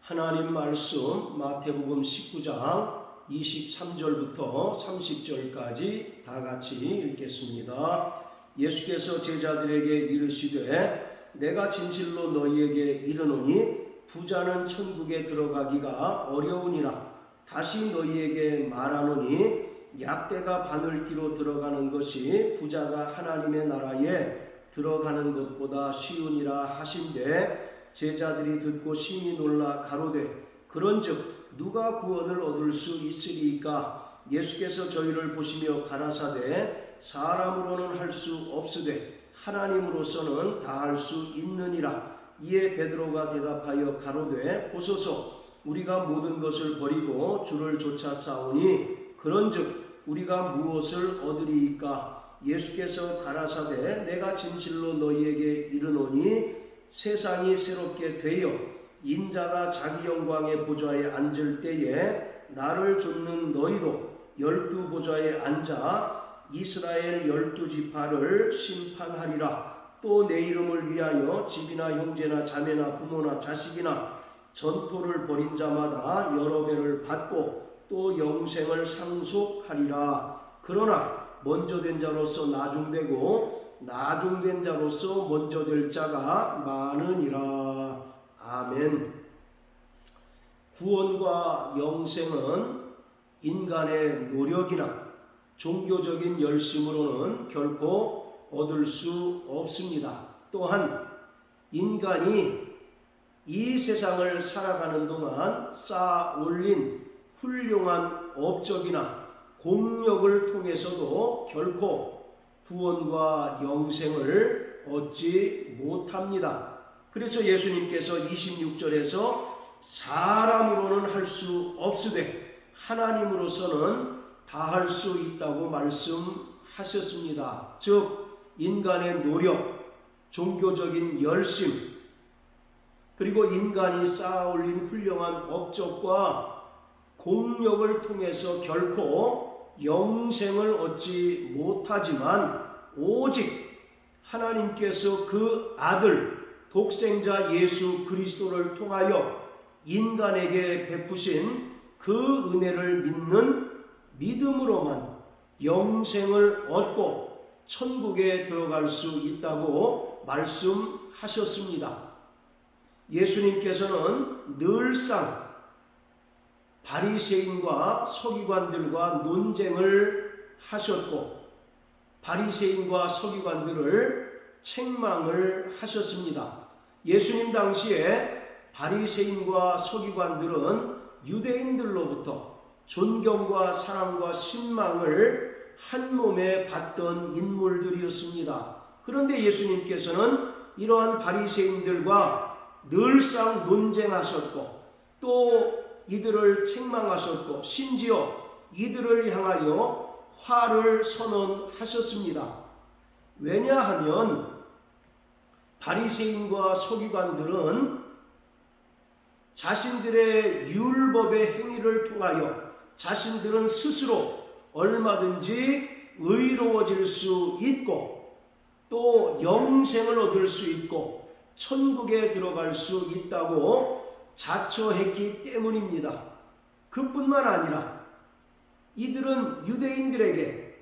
하나님 말씀 마태복음 19장 23절부터 30절까지 다 같이 읽겠습니다. 예수께서 제자들에게 이르시되 내가 진실로 너희에게 이르노니 부자는 천국에 들어가기가 어려우니라. 다시 너희에게 말하노니 약대가 바늘기로 들어가는 것이 부자가 하나님의 나라에 들어가는 것보다 쉬우니라 하신대 제자들이 듣고 심히 놀라 가로되 그런즉 누가 구원을 얻을 수 있으리이까? 예수께서 저희를 보시며 가라사대 사람으로는 할 수 없으되 하나님으로서는 다 할 수 있느니라. 이에 베드로가 대답하여 가로되 보소서 우리가 모든 것을 버리고 주를 쫓아 싸우니 그런즉 우리가 무엇을 얻으리이까? 예수께서 가라사대 내가 진실로 너희에게 이르노니 세상이 새롭게 되어 인자가 자기 영광의 보좌에 앉을 때에 나를 쫓는 너희도 12 보좌에 앉아 이스라엘 12지파를 심판하리라. 또 내 이름을 위하여 집이나 형제나 자매나 부모나 자식이나 전토를 벌인 자마다 여러 배를 받고 또 영생을 상속하리라. 그러나 먼저 된 자로서 나중되고 나중된 자로서 먼저 될 자가 많으니라. 아멘. 구원과 영생은 인간의 노력이나 종교적인 열심으로는 결코 얻을 수 없습니다. 또한 인간이 이 세상을 살아가는 동안 쌓아 올린 훌륭한 업적이나 공력을 통해서도 결코 구원과 영생을 얻지 못합니다. 그래서 예수님께서 26절에서 사람으로는 할 수 없으되 하나님으로서는 다 할 수 있다고 말씀하셨습니다. 즉 인간의 노력, 종교적인 열심, 그리고 인간이 쌓아올린 훌륭한 업적과 공력을 통해서 결코 영생을 얻지 못하지만 오직 하나님께서 그 아들 독생자 예수 그리스도를 통하여 인간에게 베푸신 그 은혜를 믿는 믿음으로만 영생을 얻고 천국에 들어갈 수 있다고 말씀하셨습니다. 예수님께서는 늘상 바리새인과 서기관들과 논쟁을 하셨고 바리새인과 서기관들을 책망을 하셨습니다. 예수님 당시에 바리새인과 서기관들은 유대인들로부터 존경과 사랑과 신망을 한 몸에 받던 인물들이었습니다. 그런데 예수님께서는 이러한 바리새인들과 늘상 논쟁하셨고 또 이들을 책망하셨고 심지어 이들을 향하여 화를 선언하셨습니다. 왜냐하면 바리새인과 서기관들은 자신들의 율법의 행위를 통하여 자신들은 스스로 얼마든지 의로워질 수 있고 또 영생을 얻을 수 있고 천국에 들어갈 수 있다고 자처했기 때문입니다. 그뿐만 아니라 이들은 유대인들에게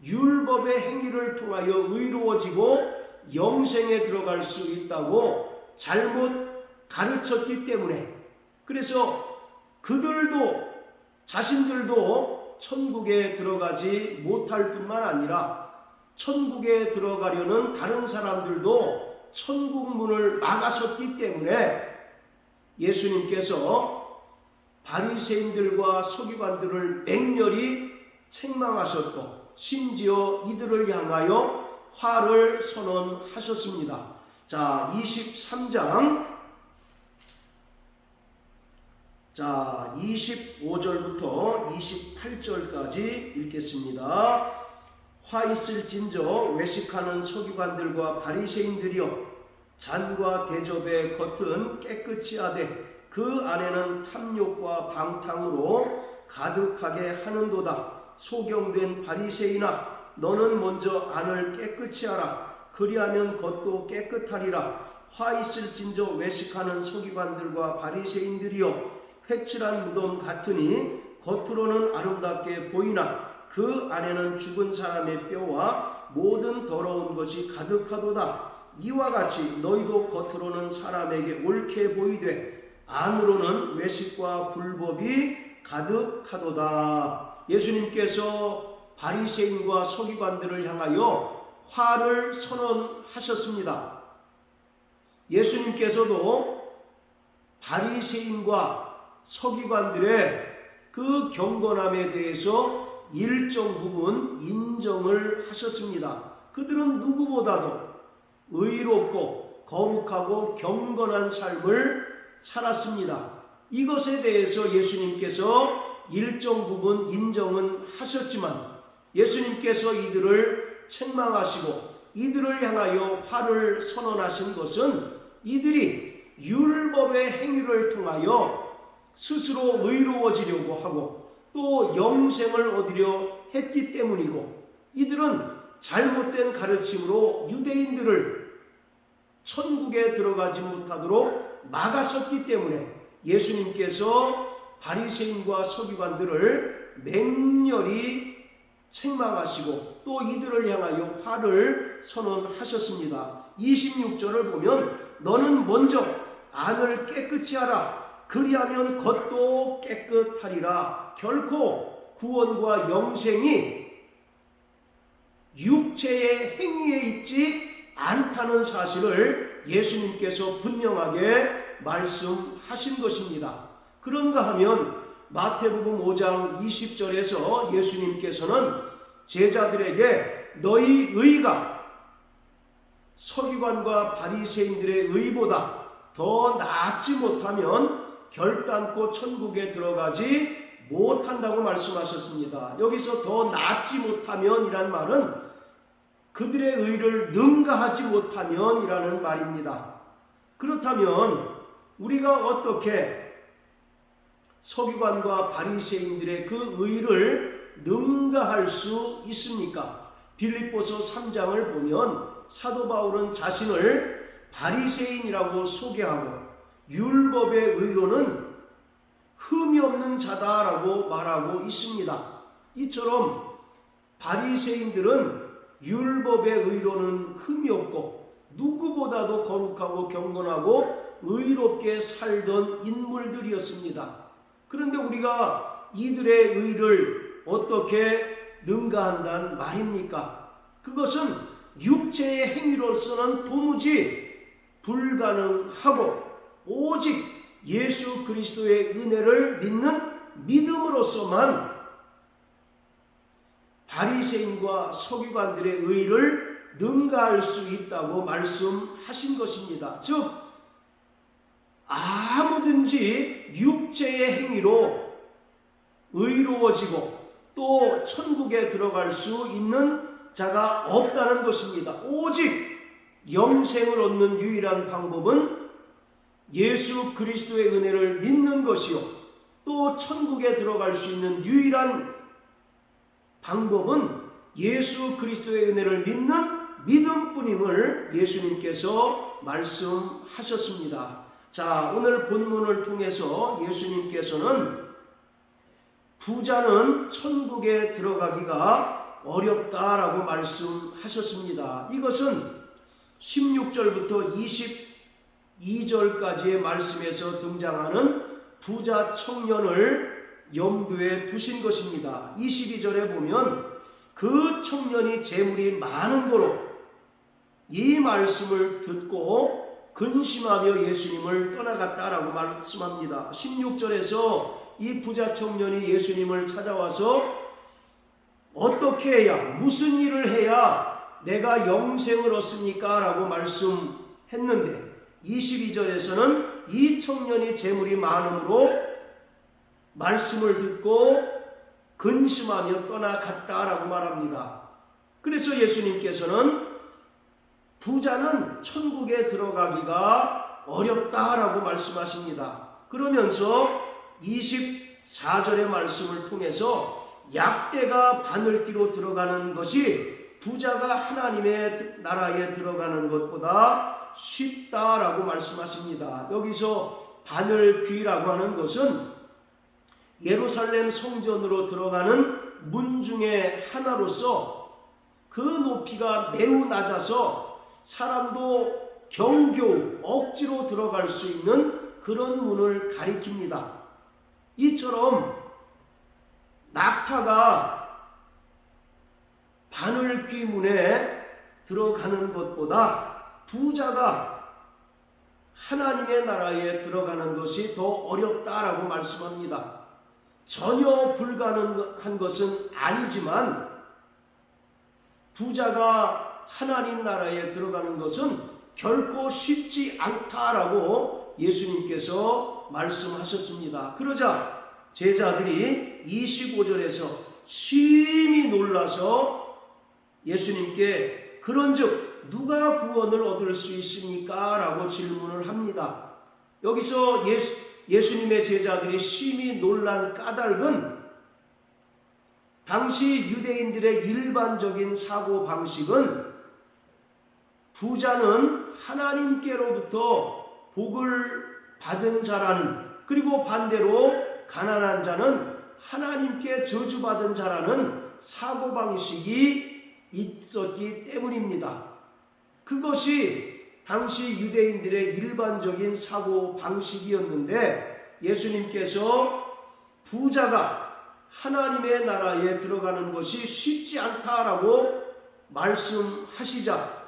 율법의 행위를 통하여 의로워지고 영생에 들어갈 수 있다고 잘못 가르쳤기 때문에 그래서 그들도 자신들도 천국에 들어가지 못할 뿐만 아니라 천국에 들어가려는 다른 사람들도 천국 문을 막아섰기 때문에 예수님께서 바리새인들과 서기관들을 맹렬히 책망하셨고 심지어 이들을 향하여 화를 선언하셨습니다. 자, 23장 25절부터 28절까지 읽겠습니다. 화 있을진저 외식하는 서기관들과 바리새인들이여 잔과 대접의 겉은 깨끗이 하되 그 안에는 탐욕과 방탕으로 가득하게 하는도다. 소경된 바리새인아 너는 먼저 안을 깨끗이 하라. 그리하면 겉도 깨끗하리라. 화 있을진저 외식하는 서기관들과 바리새인들이여 회칠한 무덤 같으니 겉으로는 아름답게 보이나 그 안에는 죽은 사람의 뼈와 모든 더러운 것이 가득하도다. 이와 같이 너희도 겉으로는 사람에게 옳게 보이되 안으로는 외식과 불법이 가득하도다. 예수님께서 바리새인과 서기관들을 향하여 화를 선언하셨습니다. 예수님께서도 바리새인과 서기관들의 그 경건함에 대해서 일정 부분 인정을 하셨습니다. 그들은 누구보다도 의롭고 거룩하고 경건한 삶을 살았습니다. 이것에 대해서 예수님께서 일정 부분 인정은 하셨지만 예수님께서 이들을 책망하시고 이들을 향하여 화를 선언하신 것은 이들이 율법의 행위를 통하여 스스로 의로워지려고 하고 또 영생을 얻으려 했기 때문이고, 이들은 잘못된 가르침으로 유대인들을 천국에 들어가지 못하도록 막아섰기 때문에 예수님께서 바리새인과 서기관들을 맹렬히 책망하시고 또 이들을 향하여 화를 선언하셨습니다. 26절을 보면 너는 먼저 안을 깨끗이 하라. 그리하면 겉도 깨끗하리라. 결코 구원과 영생이 육체의 행위에 있지 않다는 사실을 예수님께서 분명하게 말씀하신 것입니다. 그런가 하면 마태복음 5장 20절에서 예수님께서는 제자들에게 너희 의가 서기관과 바리새인들의 의보다 더 낫지 못하면 결단코 천국에 들어가지 못한다고 말씀하셨습니다. 여기서 더 낫지 못하면 이란 말은 그들의 의를 능가하지 못하면 이라는 말입니다. 그렇다면 우리가 어떻게 서기관과 바리새인들의 그 의를 능가할 수 있습니까? 빌립보서 3장을 보면 사도 바울은 자신을 바리새인이라고 소개하고 율법의 의로는 흠이 없는 자다라고 말하고 있습니다. 이처럼 바리새인들은 율법의 의로는 흠이 없고 누구보다도 거룩하고 경건하고 의롭게 살던 인물들이었습니다. 그런데 우리가 이들의 의를 어떻게 능가한다는 말입니까? 그것은 육체의 행위로서는 도무지 불가능하고 오직 예수 그리스도의 은혜를 믿는 믿음으로서만 바리새인과 서기관들의 의를 능가할 수 있다고 말씀하신 것입니다. 즉 아무든지 육체의 행위로 의로워지고 또 천국에 들어갈 수 있는 자가 없다는 것입니다. 오직 영생을 얻는 유일한 방법은 예수 그리스도의 은혜를 믿는 것이요, 또 천국에 들어갈 수 있는 유일한 방법은 예수 그리스도의 은혜를 믿는 믿음뿐임을 예수님께서 말씀하셨습니다. 자, 오늘 본문을 통해서 예수님께서는 부자는 천국에 들어가기가 어렵다라고 말씀하셨습니다. 이것은 16절부터 22절까지의 말씀에서 등장하는 부자 청년을 염두에 두신 것입니다. 22절에 보면 그 청년이 재물이 많은 고로 이 말씀을 듣고 근심하며 예수님을 떠나갔다라고 말씀합니다. 16절에서 이 부자 청년이 예수님을 찾아와서 어떻게 해야, 무슨 일을 해야 내가 영생을 얻습니까? 라고 말씀했는데 22절에서는 이 청년이 재물이 많음으로 말씀을 듣고 근심하며 떠나갔다라고 말합니다. 그래서 예수님께서는 부자는 천국에 들어가기가 어렵다라고 말씀하십니다. 그러면서 24절의 말씀을 통해서 약대가 바늘기로 들어가는 것이 부자가 하나님의 나라에 들어가는 것보다 쉽다라고 말씀하십니다. 여기서 바늘귀라고 하는 것은 예루살렘 성전으로 들어가는 문 중에 하나로서 그 높이가 매우 낮아서 사람도 겨우겨우 억지로 들어갈 수 있는 그런 문을 가리킵니다. 이처럼 낙타가 바늘귀 문에 들어가는 것보다 부자가 하나님의 나라에 들어가는 것이 더 어렵다라고 말씀합니다. 전혀 불가능한 것은 아니지만 부자가 하나님 나라에 들어가는 것은 결코 쉽지 않다라고 예수님께서 말씀하셨습니다. 그러자 제자들이 25절에서 심히 놀라서 예수님께 그런즉 누가 구원을 얻을 수 있습니까? 라고 질문을 합니다. 여기서 예수님의 제자들이 심히 놀란 까닭은 당시 유대인들의 일반적인 사고방식은 부자는 하나님께로부터 복을 받은 자라는, 그리고 반대로 가난한 자는 하나님께 저주받은 자라는 사고방식이 있었기 때문입니다. 그것이 당시 유대인들의 일반적인 사고방식이었는데 예수님께서 부자가 하나님의 나라에 들어가는 것이 쉽지 않다라고 말씀하시자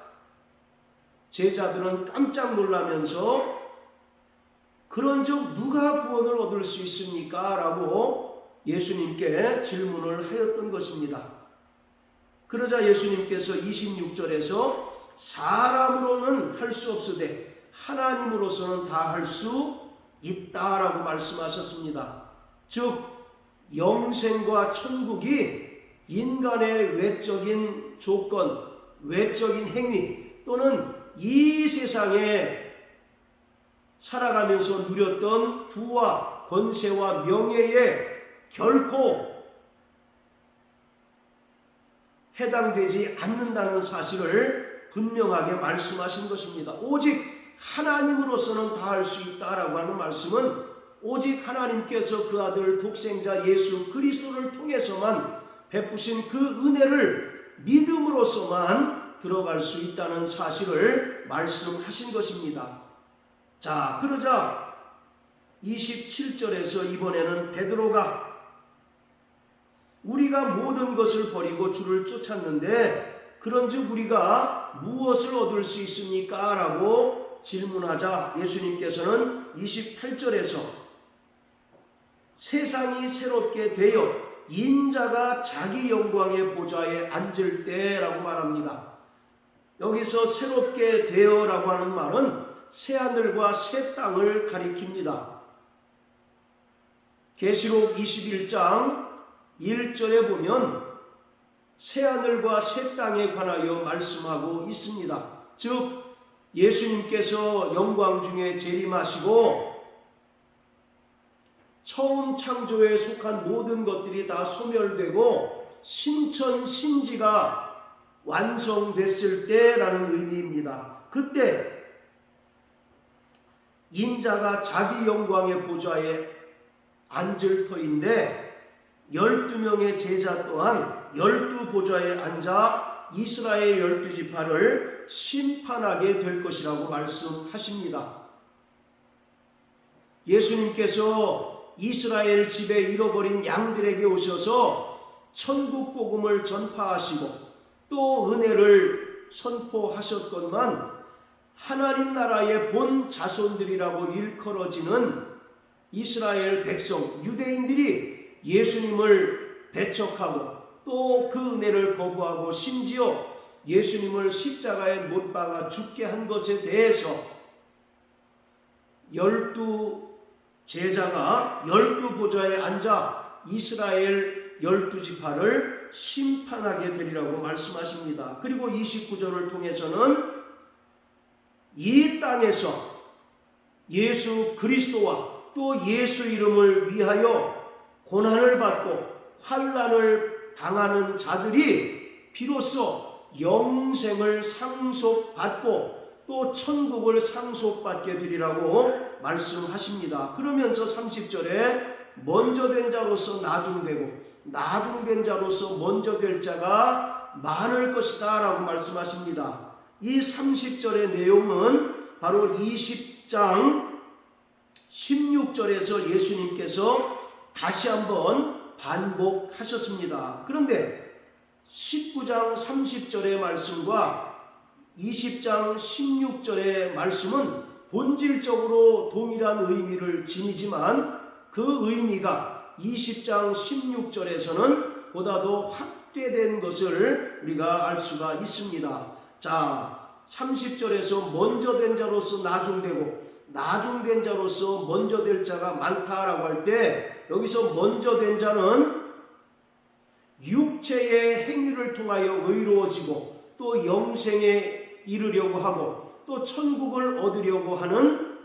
제자들은 깜짝 놀라면서 그런즉 누가 구원을 얻을 수 있습니까? 라고 예수님께 질문을 하였던 것입니다. 그러자 예수님께서 26절에서 사람으로는 할 수 없으되 하나님으로서는 다 할 수 있다라고 말씀하셨습니다. 즉 영생과 천국이 인간의 외적인 조건, 외적인 행위 또는 이 세상에 살아가면서 누렸던 부와 권세와 명예에 결코 해당되지 않는다는 사실을 분명하게 말씀하신 것입니다. 오직 하나님으로서는 다 할 수 있다라고 하는 말씀은 오직 하나님께서 그 아들 독생자 예수 그리스도를 통해서만 베푸신 그 은혜를 믿음으로서만 들어갈 수 있다는 사실을 말씀하신 것입니다. 자, 그러자 27절에서 이번에는 베드로가 우리가 모든 것을 버리고 주를 쫓았는데 그런즉 우리가 무엇을 얻을 수 있습니까? 라고 질문하자 예수님께서는 28절에서 세상이 새롭게 되어 인자가 자기 영광의 보좌에 앉을 때라고 말합니다. 여기서 새롭게 되어라고 하는 말은 새하늘과 새 땅을 가리킵니다. 계시록 21장 1절에 보면 새하늘과 새 땅에 관하여 말씀하고 있습니다. 즉 예수님께서 영광 중에 재림하시고 처음 창조에 속한 모든 것들이 다 소멸되고 신천신지가 완성됐을 때라는 의미입니다. 그때 인자가 자기 영광의 보좌에 앉을 터인데 12명의 제자 또한 12보좌에 앉아 이스라엘 12지파를 심판하게 될 것이라고 말씀하십니다. 예수님께서 이스라엘 집에 잃어버린 양들에게 오셔서 천국 복음을 전파하시고 또 은혜를 선포하셨건만 하나님 나라의 본 자손들이라고 일컬어지는 이스라엘 백성 유대인들이 예수님을 배척하고 또 그 은혜를 거부하고 심지어 예수님을 십자가에 못 박아 죽게 한 것에 대해서 12제자가 12보좌에 앉아 이스라엘 12지파를 심판하게 되리라고 말씀하십니다. 그리고 29절을 통해서는 이 땅에서 예수 그리스도와 또 예수 이름을 위하여 고난을 받고 환난을 당하는 자들이 비로소 영생을 상속받고 또 천국을 상속받게 되리라고 말씀하십니다. 그러면서 30절에 먼저 된 자로서 나중되고 나중된 자로서 먼저 될 자가 많을 것이다 라고 말씀하십니다. 이 30절의 내용은 바로 20장 16절에서 예수님께서 다시 한번 반복하셨습니다. 그런데 19장 30절의 말씀과 20장 16절의 말씀은 본질적으로 동일한 의미를 지니지만 그 의미가 20장 16절에서는 보다 더 확대된 것을 우리가 알 수가 있습니다. 자, 30절에서 먼저 된 자로서 나중되고 나중된 자로서 먼저 될 자가 많다라고 할 때 여기서 먼저 된 자는 육체의 행위를 통하여 의로워지고 또 영생에 이르려고 하고 또 천국을 얻으려고 하는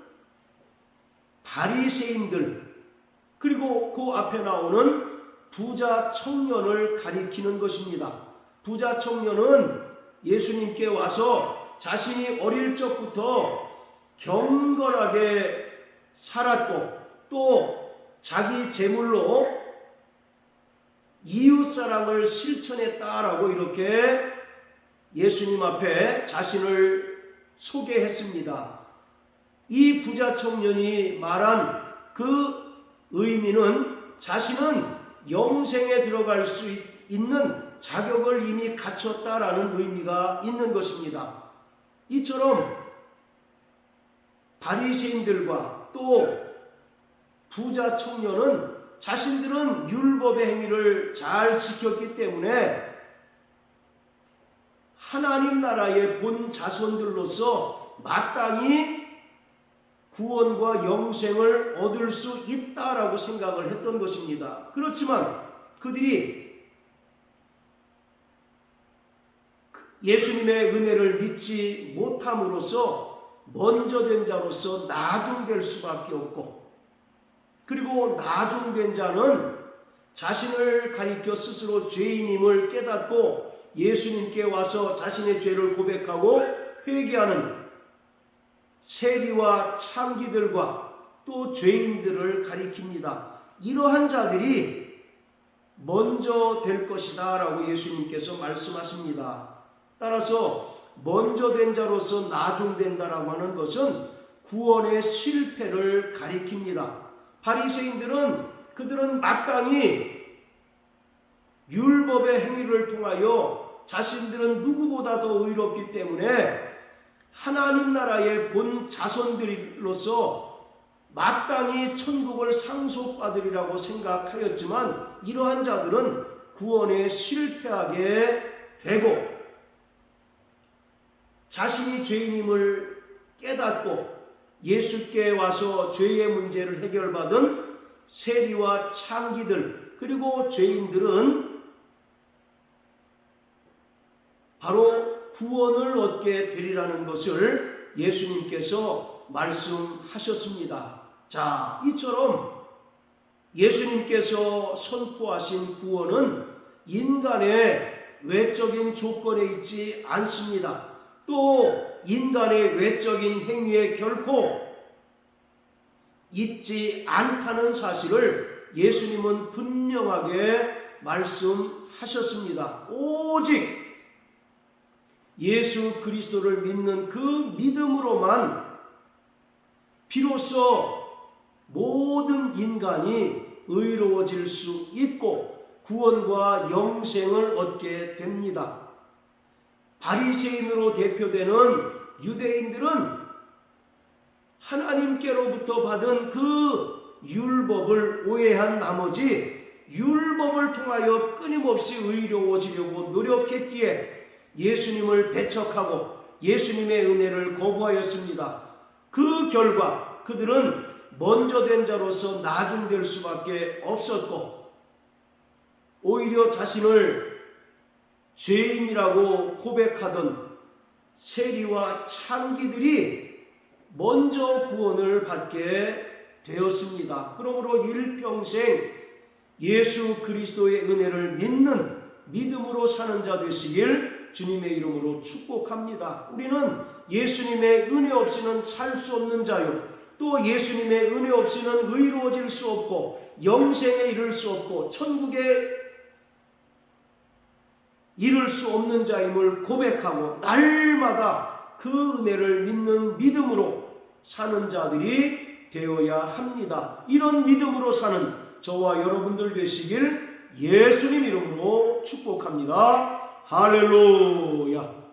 바리새인들, 그리고 그 앞에 나오는 부자 청년을 가리키는 것입니다. 부자 청년은 예수님께 와서 자신이 어릴 적부터 경건하게 살았고 또 자기 재물로 이웃사랑을 실천했다라고 이렇게 예수님 앞에 자신을 소개했습니다. 이 부자 청년이 말한 그 의미는 자신은 영생에 들어갈 수 있는 자격을 이미 갖췄다라는 의미가 있는 것입니다. 이처럼 바리새인들과 또 부자 청년은 자신들은 율법의 행위를 잘 지켰기 때문에 하나님 나라의 본 자손들로서 마땅히 구원과 영생을 얻을 수 있다라고 생각을 했던 것입니다. 그렇지만 그들이 예수님의 은혜를 믿지 못함으로써 먼저 된 자로서 나중될 수밖에 없고, 그리고 나중된 자는 자신을 가리켜 스스로 죄인임을 깨닫고 예수님께 와서 자신의 죄를 고백하고 회개하는 세리와 창기들과 또 죄인들을 가리킵니다. 이러한 자들이 먼저 될 것이다 라고 예수님께서 말씀하십니다. 따라서 먼저 된 자로서 나중된다라고 하는 것은 구원의 실패를 가리킵니다. 바리새인들은 그들은 마땅히 율법의 행위를 통하여 자신들은 누구보다 더 의롭기 때문에 하나님 나라의 본 자손들로서 마땅히 천국을 상속받으리라고 생각하였지만 이러한 자들은 구원에 실패하게 되고 자신이 죄인임을 깨닫고 예수께 와서 죄의 문제를 해결받은 세리와 창기들 그리고 죄인들은 바로 구원을 얻게 되리라는 것을 예수님께서 말씀하셨습니다. 자, 이처럼 예수님께서 선포하신 구원은 인간의 외적인 조건에 있지 않습니다. 또 인간의 외적인 행위에 결코 있지 않다는 사실을 예수님은 분명하게 말씀하셨습니다. 오직 예수 그리스도를 믿는 그 믿음으로만 비로소 모든 인간이 의로워질 수 있고 구원과 영생을 얻게 됩니다. 바리새인으로 대표되는 유대인들은 하나님께로부터 받은 그 율법을 오해한 나머지 율법을 통하여 끊임없이 의로워지려고 노력했기에 예수님을 배척하고 예수님의 은혜를 거부하였습니다. 그 결과 그들은 먼저 된 자로서 나중될 수밖에 없었고 오히려 자신을 죄인이라고 고백하던 세리와 창기들이 먼저 구원을 받게 되었습니다. 그러므로 일평생 예수 그리스도의 은혜를 믿는 믿음으로 사는 자 되시길 주님의 이름으로 축복합니다. 우리는 예수님의 은혜 없이는 살 수 없는 자요, 또 예수님의 은혜 없이는 의로워질 수 없고 영생에 이를 수 없고 천국에 이룰 수 없는 자임을 고백하고 날마다 그 은혜를 믿는 믿음으로 사는 자들이 되어야 합니다. 이런 믿음으로 사는 저와 여러분들 되시길 예수님 이름으로 축복합니다. 할렐루야.